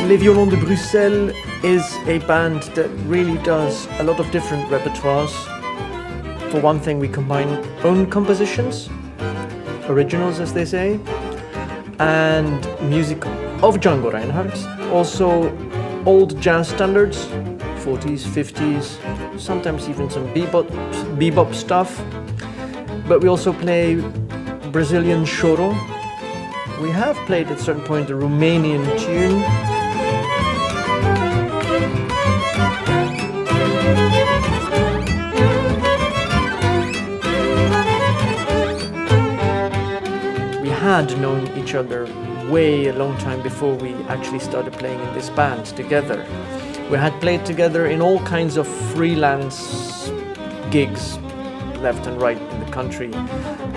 Les Violons de Bruxelles is a band that really does a lot of different repertoires. For one thing, we combine own compositions, originals as they say, and music of Django Reinhardt, also old jazz standards, 40s, 50s, sometimes even some bebop stuff. But we also play Brazilian choro. We have played at a certain point a Romanian tune. We had known each other a long time before we actually started playing in this band together. We had played together in all kinds of freelance gigs, left and right in the country,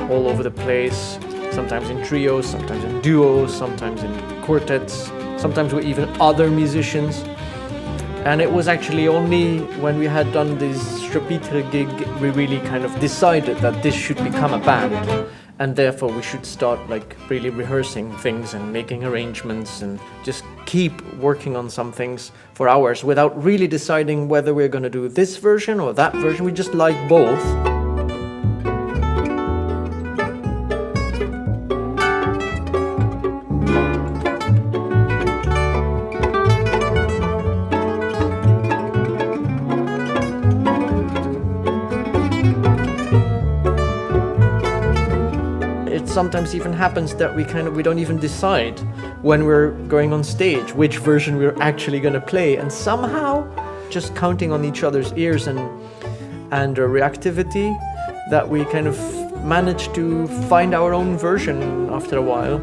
all over the place, sometimes in trios, sometimes in duos, sometimes in quartets, sometimes with even other musicians. And it was actually only when we had done this Chapitre gig we really kind of decided that this should become a band, and therefore we should start like really rehearsing things and making arrangements and just keep working on some things for hours without really deciding whether we're going to do this version or that version. We just like both. Sometimes even happens that we don't even decide when we're going on stage which version we're actually going to play, and somehow just counting on each other's ears and reactivity that we kind of manage to find our own version after a while.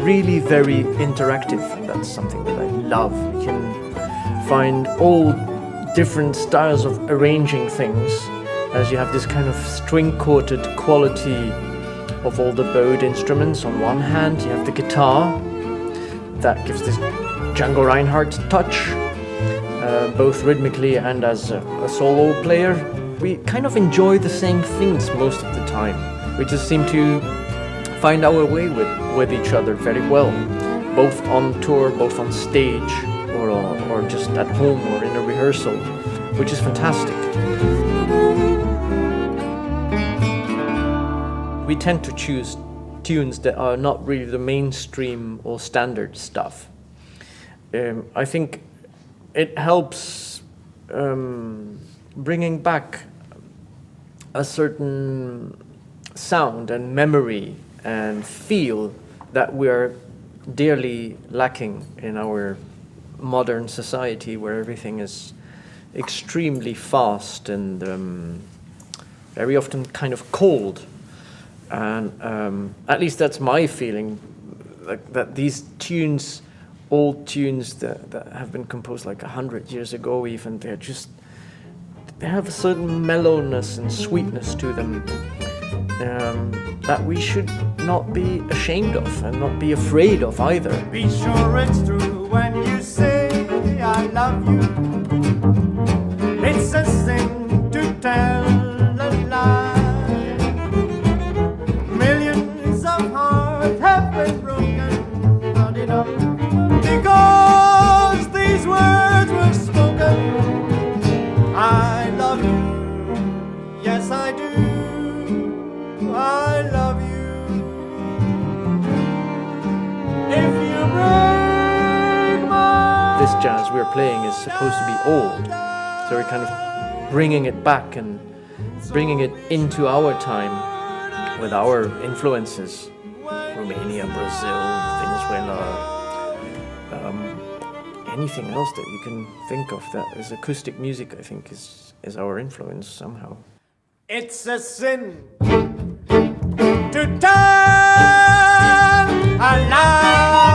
Really very interactive, and that's something that I love. You can find all different styles of arranging things, as you have this kind of string-coated quality of all the bowed instruments. On one hand, you have the guitar that gives this Django Reinhardt touch, both rhythmically and as a solo player. We kind of enjoy the same things most of the time. We just seem to find our way with each other very well, both on tour, both on stage, or just at home or in a rehearsal, which is fantastic. We tend to choose tunes that are not really the mainstream or standard stuff. I think it helps bringing back a certain sound and memory and feel that we are dearly lacking in our modern society, where everything is extremely fast and very often kind of cold. And at least that's my feeling, like that these tunes, old tunes that have been composed like 100 years ago even, they have a certain mellowness and sweetness to them. That we should not be ashamed of and not be afraid of either. Be sure it's true when you say I love you. It's a sin to tell a lie. Millions of hearts have been broken, not enough, because these words were spoken. I love you, yes I do. I love you. If you break my... This jazz we're playing is supposed to be old, so we're kind of bringing it back and bringing it into our time with our influences. Romania, Brazil, Venezuela, anything else that you can think of that is acoustic music, I think is our influence somehow. It's a sin to tell a lie.